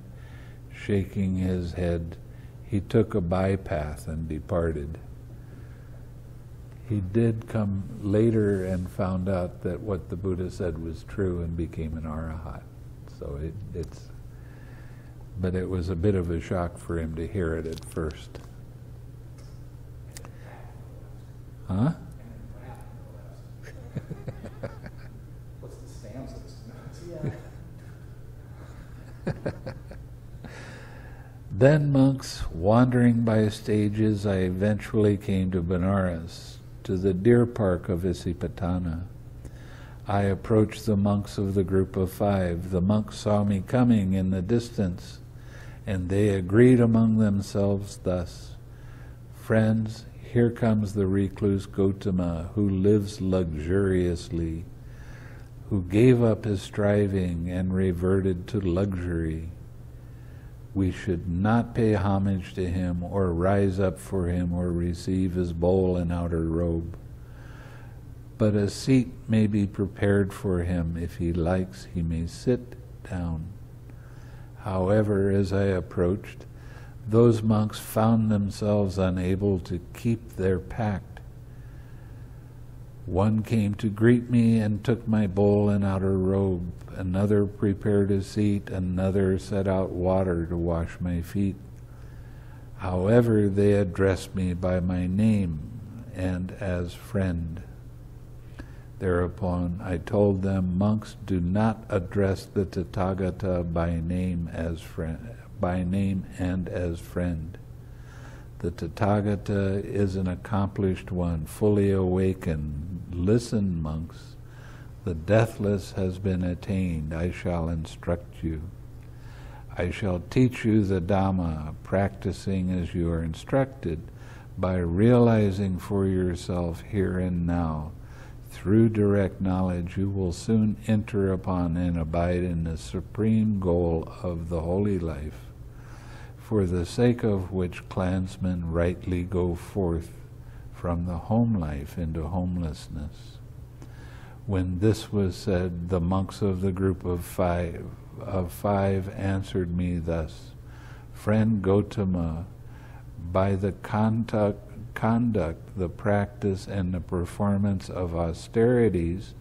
Shaking his head, he took a bypath and departed. He did come later and found out that what the Buddha said was true and became an arahat. So but it was a bit of a shock for him to hear it at first. Huh? What's the stanzas? Then, monks, wandering by stages, I eventually came to Benares, to the deer park of Isipatana. I approached the monks of the group of 5. The monks saw me coming in the distance, and they agreed among themselves thus, friends, here comes the recluse Gautama, who lives luxuriously, who gave up his striving and reverted to luxury. We should not pay homage to him or rise up for him or receive his bowl and outer robe. But a seat may be prepared for him. If he likes, he may sit down. However, as I approached, those monks found themselves unable to keep their pact. One came to greet me and took my bowl and outer robe. Another prepared a seat. Another set out water to wash my feet. However, they addressed me by my name and as friend. Thereupon I told them, monks do not address the Tathagata by name and as friend. The Tathagata is an accomplished one, fully awakened. Listen, monks, the deathless has been attained. I shall instruct you. I shall teach you the Dhamma, practicing as you are instructed, by realizing for yourself here and now. Through direct knowledge, you will soon enter upon and abide in the supreme goal of the holy life, for the sake of which clansmen rightly go forth from the home life into homelessness. When this was said, the monks of the group of five answered me thus, friend Gautama, by the conduct, the practice, and the performance of austerities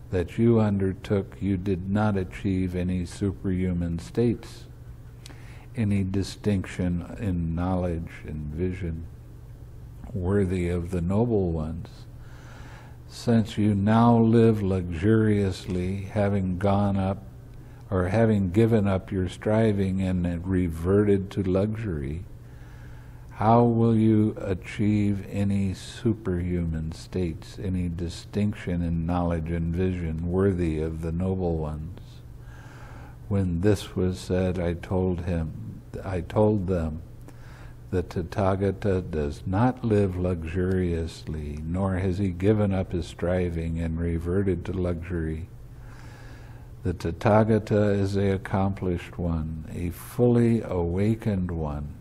that you undertook, you did not achieve any superhuman states, any distinction in knowledge and vision worthy of the noble ones. Since you now live luxuriously, having given up your striving and reverted to luxury, How will you achieve any superhuman states, any distinction in knowledge and vision worthy of the noble ones? When this was said, I told them, the Tathagata does not live luxuriously, nor has he given up his striving and reverted to luxury. The Tathagata is the accomplished one, a fully awakened one.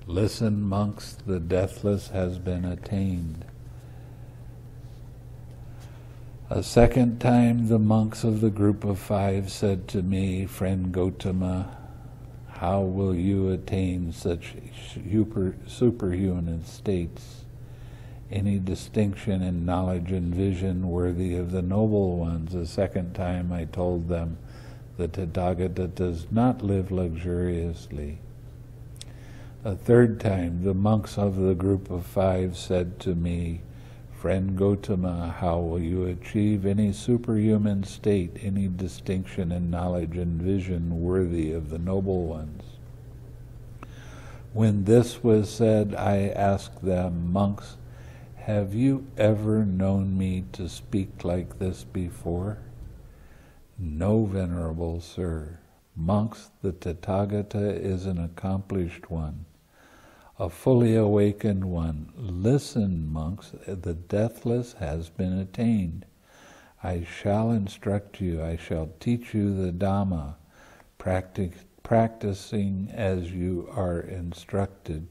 Listen, monks, the deathless has been attained. A second time the monks of the group of 5 said to me, Friend Gautama, how will you attain such superhuman states, any distinction in knowledge and vision worthy of the noble ones? A second time I told them, the Tathagata does not live luxuriously. A third time the monks of the group of 5 said to me, Friend Gautama, how will you achieve any superhuman state, any distinction in knowledge and vision worthy of the noble ones? When this was said, I asked them, Monks, have you ever known me to speak like this before? No, Venerable Sir. Monks, the Tathagata is an accomplished one, a fully awakened one. Listen, monks, the deathless has been attained. I shall instruct you, I shall teach you the Dhamma, practicing as you are instructed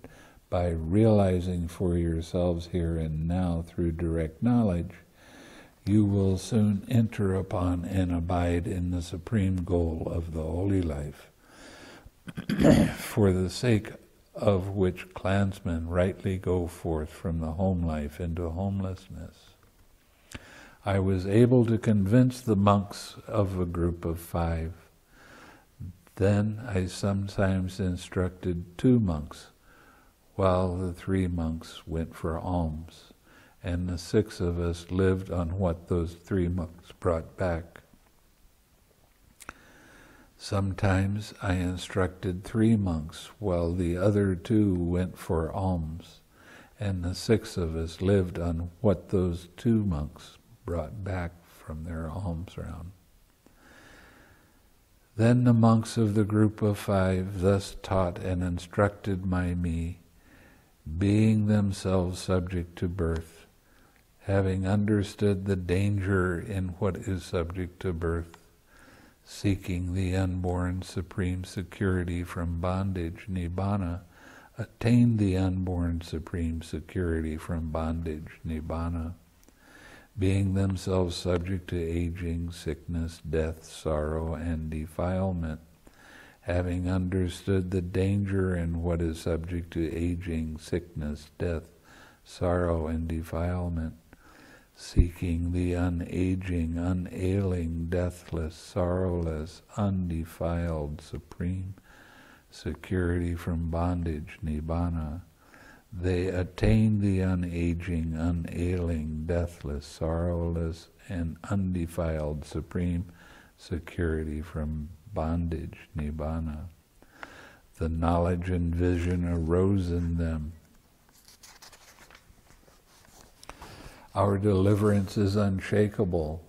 by realizing for yourselves here and now through direct knowledge. You will soon enter upon and abide in the supreme goal of the holy life, for the sake of which clansmen rightly go forth from the home life into homelessness. I was able to convince the monks of a group of 5. Then I sometimes instructed 2 monks, while the 3 monks went for alms, and the 6 of us lived on what those 3 monks brought back. Sometimes I instructed 3 monks, while the other 2 went for alms, and the 6 of us lived on what those 2 monks brought back from their alms round. Then the monks of the group of 5 thus taught and instructed me, being themselves subject to birth, having understood the danger in what is subject to birth, seeking the unborn supreme security from bondage, nibbana, attained the unborn supreme security from bondage, nibbana, being themselves subject to aging, sickness, death, sorrow, and defilement, having understood the danger in what is subject to aging, sickness, death, sorrow, and defilement, seeking the unaging, unailing, deathless, sorrowless, undefiled, supreme security from bondage, nibbana. They attain the unaging, unailing, deathless, sorrowless, and undefiled supreme security from bondage, nibbana. The knowledge and vision arose in them. Our deliverance is unshakable.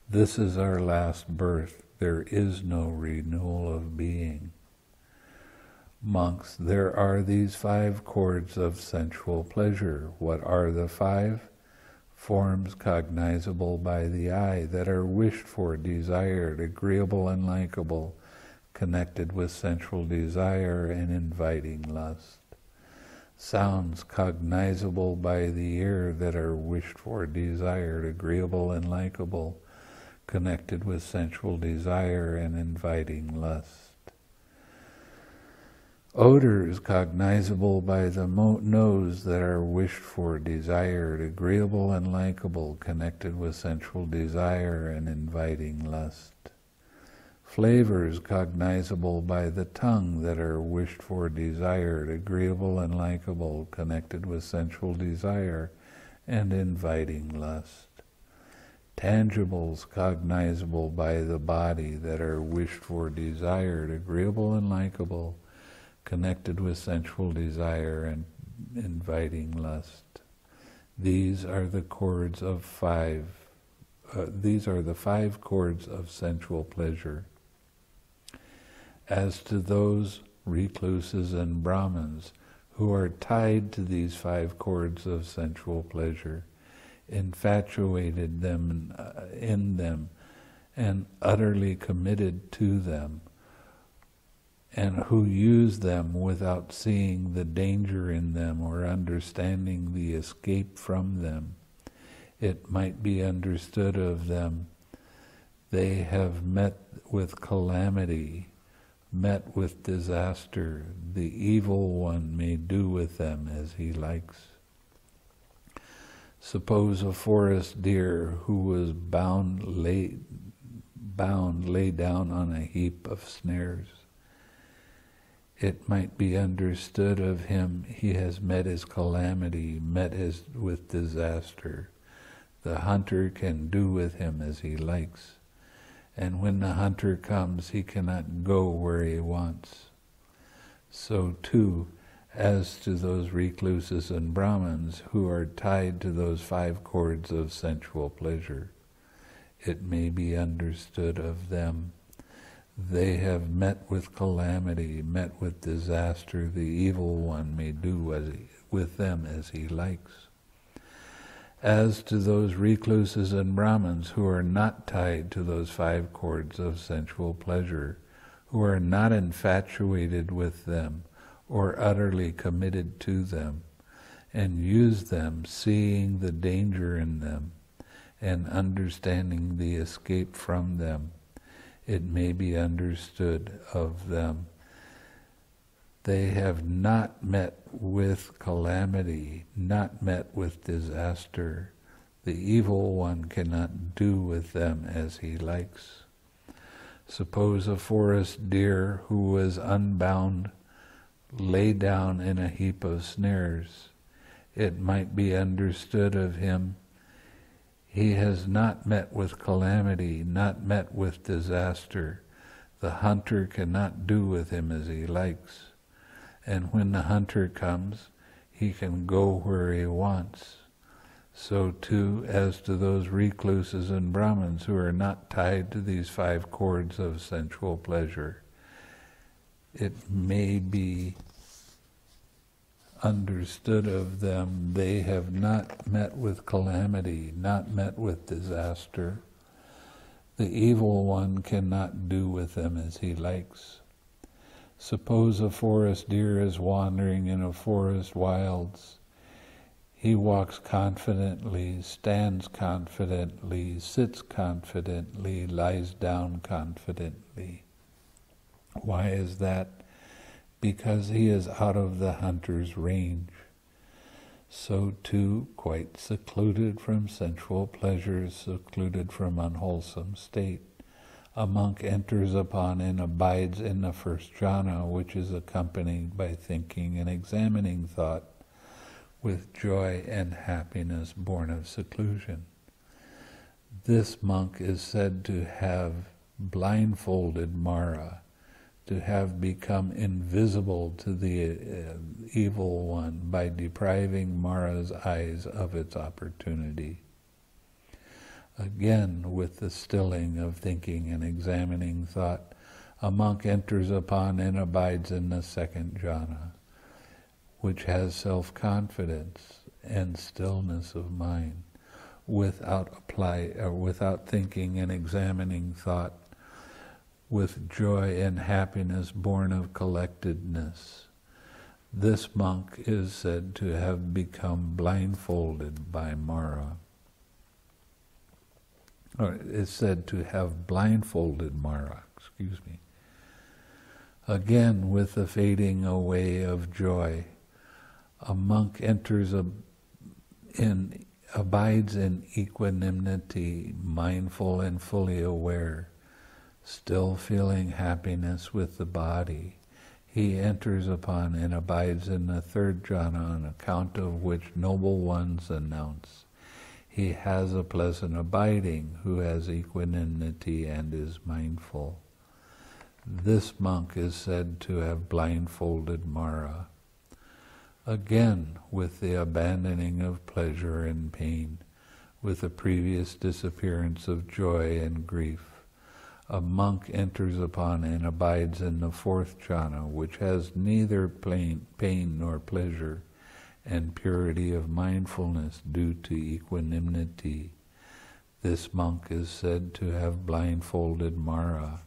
This is our last birth. There is no renewal of being. Monks, there are these 5 chords of sensual pleasure. What are the 5? Forms cognizable by the eye that are wished for, desired, agreeable and likable, connected with sensual desire and inviting lust. Sounds cognizable by the ear that are wished for, desired, agreeable and likable, connected with sensual desire and inviting lust. Odors cognizable by the nose that are wished for, desired, agreeable and likable, connected with sensual desire and inviting lust. Flavors cognizable by the tongue that are wished for, desired, agreeable and likable, connected with sensual desire and inviting lust. Tangibles cognizable by the body that are wished for, desired, agreeable and likable, connected with sensual desire and inviting lust. These are the chords of these are the 5 chords of sensual pleasure. As to those recluses and Brahmins who are tied to these 5 chords of sensual pleasure, infatuated in them, and utterly committed to them, and who use them without seeing the danger in them or understanding the escape from them, it might be understood of them, they have met with calamity, met with disaster. The evil one may do with them as he likes. Suppose a forest deer who was bound lay down on a heap of snares. It might be understood of him he has met his calamity, with disaster. The hunter can do with him as he likes, and when the hunter comes, he cannot go where he wants. So too, as to those recluses and Brahmins who are tied to those 5 chords of sensual pleasure, it may be understood of them, they have met with calamity, met with disaster. The evil one may do with them as he likes. As to those recluses and Brahmins who are not tied to those 5 chords of sensual pleasure, who are not infatuated with them or utterly committed to them, and use them, seeing the danger in them and understanding the escape from them, it may be understood of them, they have not met with calamity, not met with disaster. The evil one cannot do with them as he likes. Suppose a forest deer who was unbound lay down in a heap of snares. It might be understood of him, he has not met with calamity, not met with disaster. The hunter cannot do with him as he likes. And when the hunter comes, he can go where he wants. So too, as to those recluses and Brahmins who are not tied to these 5 chords of sensual pleasure, it may be understood of them, they have not met with calamity, not met with disaster. The evil one cannot do with them as he likes. Suppose a forest deer is wandering in a forest wilds. He walks confidently, stands confidently, sits confidently, lies down confidently. Why is that? Because he is out of the hunter's range. So too, quite secluded from sensual pleasures, secluded from unwholesome state, a monk enters upon and abides in the first jhana, which is accompanied by thinking and examining thought, with joy and happiness born of seclusion. This monk is said to have blindfolded Mara, to have become invisible to the evil one by depriving Mara's eyes of its opportunity. Again, with the stilling of thinking and examining thought, a monk enters upon and abides in the second jhana, which has self-confidence and stillness of mind, without thinking and examining thought, with joy and happiness born of collectedness. This monk is said to have become blindfolded by Mara. Or is said to have blindfolded Mara, Again, with the fading away of joy, a monk abides in equanimity, mindful and fully aware, still feeling happiness with the body. He enters upon and abides in the third jhana, on account of which noble ones announce, he has a pleasant abiding who has equanimity and is mindful. This monk is said to have blindfolded Mara. Again, with the abandoning of pleasure and pain, with the previous disappearance of joy and grief, a monk enters upon and abides in the fourth jhana, which has neither pain nor pleasure, and purity of mindfulness due to equanimity. This monk is said to have blindfolded Mara.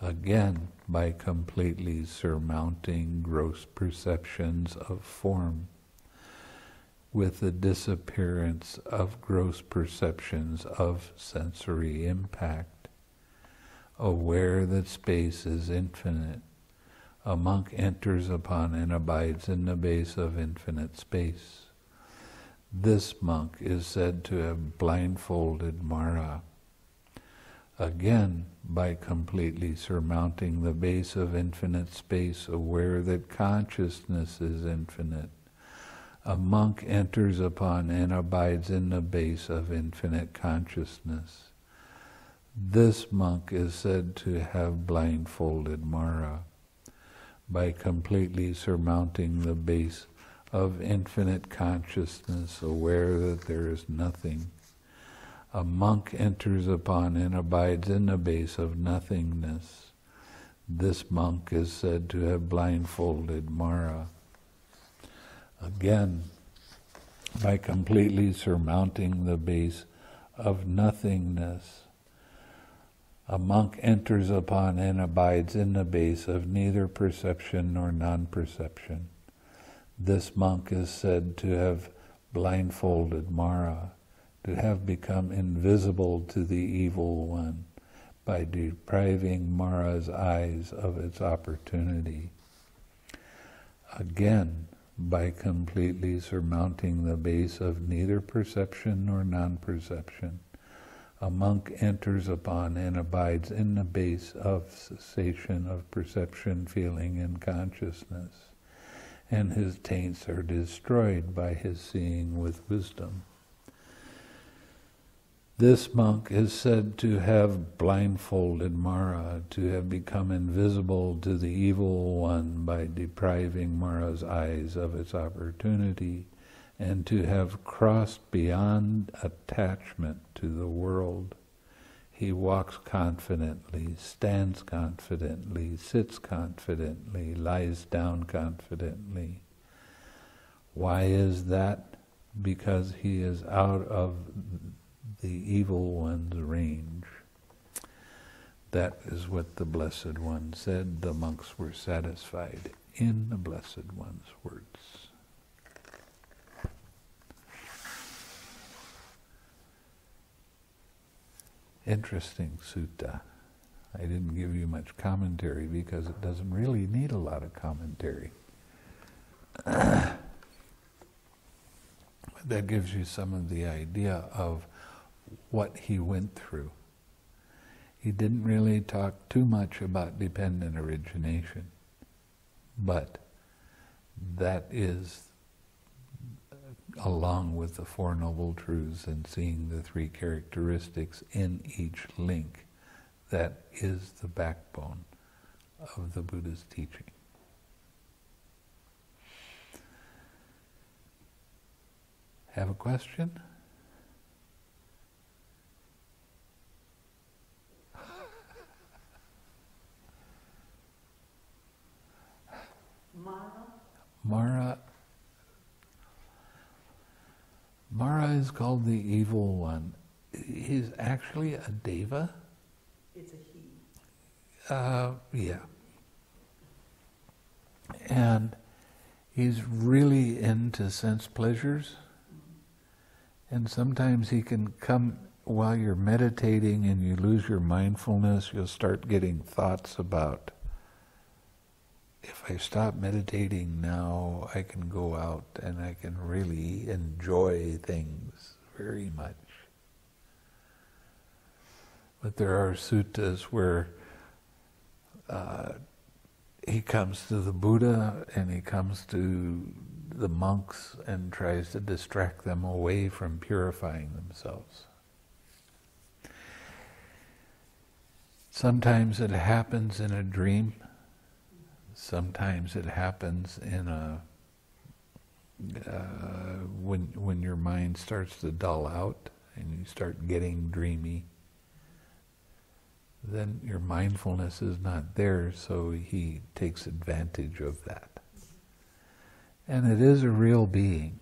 Again, by completely surmounting gross perceptions of form, with the disappearance of gross perceptions of sensory impact, aware that space is infinite, a monk enters upon and abides in the base of infinite space. This monk is said to have blindfolded Mara. Again, by completely surmounting the base of infinite space, aware that consciousness is infinite, a monk enters upon and abides in the base of infinite consciousness. This monk is said to have blindfolded Mara. By completely surmounting the base of infinite consciousness, aware that there is nothing, a monk enters upon and abides in the base of nothingness. This monk is said to have blindfolded Mara. Again, by completely surmounting the base of nothingness, a monk enters upon and abides in the base of neither perception nor non-perception. This monk is said to have blindfolded Mara, to have become invisible to the evil one by depriving Mara's eyes of its opportunity. Again, by completely surmounting the base of neither perception nor non-perception, a monk enters upon and abides in the base of cessation of perception, feeling, and consciousness, and his taints are destroyed by his seeing with wisdom. This monk is said to have blindfolded Mara, to have become invisible to the evil one by depriving Mara's eyes of its opportunity, and to have crossed beyond attachment to the world. He walks confidently, stands confidently, sits confidently, lies down confidently. Why is that? Because he is out of the evil one's range. That is what the Blessed One said. The monks were satisfied in the Blessed One's words. Interesting sutta. I didn't give you much commentary because it doesn't really need a lot of commentary. That gives you some of the idea of what he went through. He didn't really talk too much about dependent origination, but that is, along with the Four Noble Truths and seeing the three characteristics in each link, that is the backbone of the Buddha's teaching. Have a question? Mara is called the evil one. He's actually a deva. It's a he. Yeah. And he's really into sense pleasures. And sometimes he can come while you're meditating and you lose your mindfulness, you'll start getting thoughts about, if I stop meditating now, I can go out and I can really enjoy things very much. But there are suttas where he comes to the Buddha and he comes to the monks and tries to distract them away from Sometimes it happens in a dream. Sometimes it happens in a when your mind starts to dull out and you start getting dreamy. Then your mindfulness is not there, so he takes advantage of that. And it is a real being.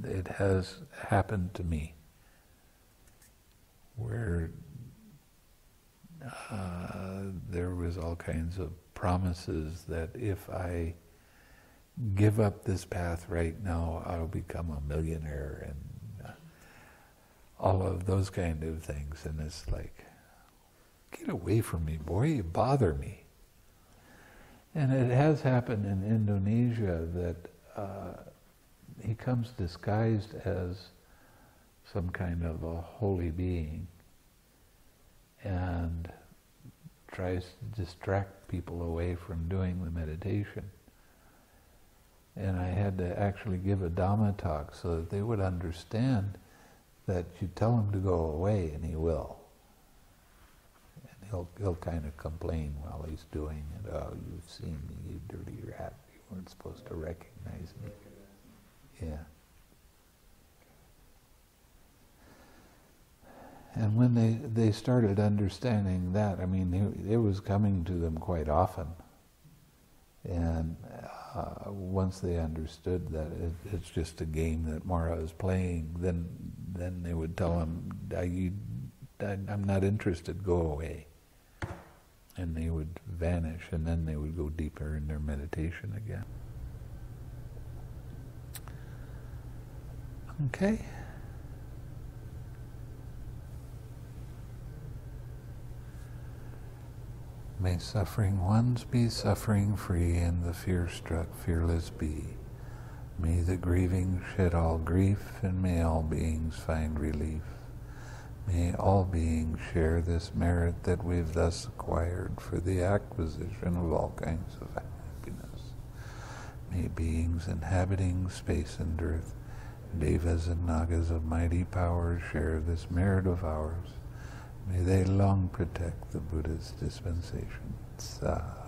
It has happened to me, where there was all kinds of promises that if I give up this path right now, I'll become a millionaire, and all of those kind of things. And it's like, get away from me, boy, you bother me. And it has happened in Indonesia that he comes disguised as some kind of a holy being and tries to distract people away from doing the meditation. And I had to actually give a Dhamma talk so that they would understand that you tell him to go away and he will. And he'll kind of complain while he's doing it. Oh, you've seen me, you dirty rat. You weren't supposed to recognize me. Yeah. And when they started understanding that, I mean, it was coming to them quite often. And once they understood that it's just a game that Mara is playing, then they would tell him, I'm not interested, go away. And they would vanish, and then they would go deeper in their meditation again. Okay. May suffering ones be suffering free, and the fear-struck fearless be. May the grieving shed all grief, and may all beings find relief. May all beings share this merit that we've thus acquired for the acquisition of all kinds of happiness. May beings inhabiting space and earth, devas and nagas of mighty power, share this merit of ours. May they long protect the Buddha's dispensation. Sadhu.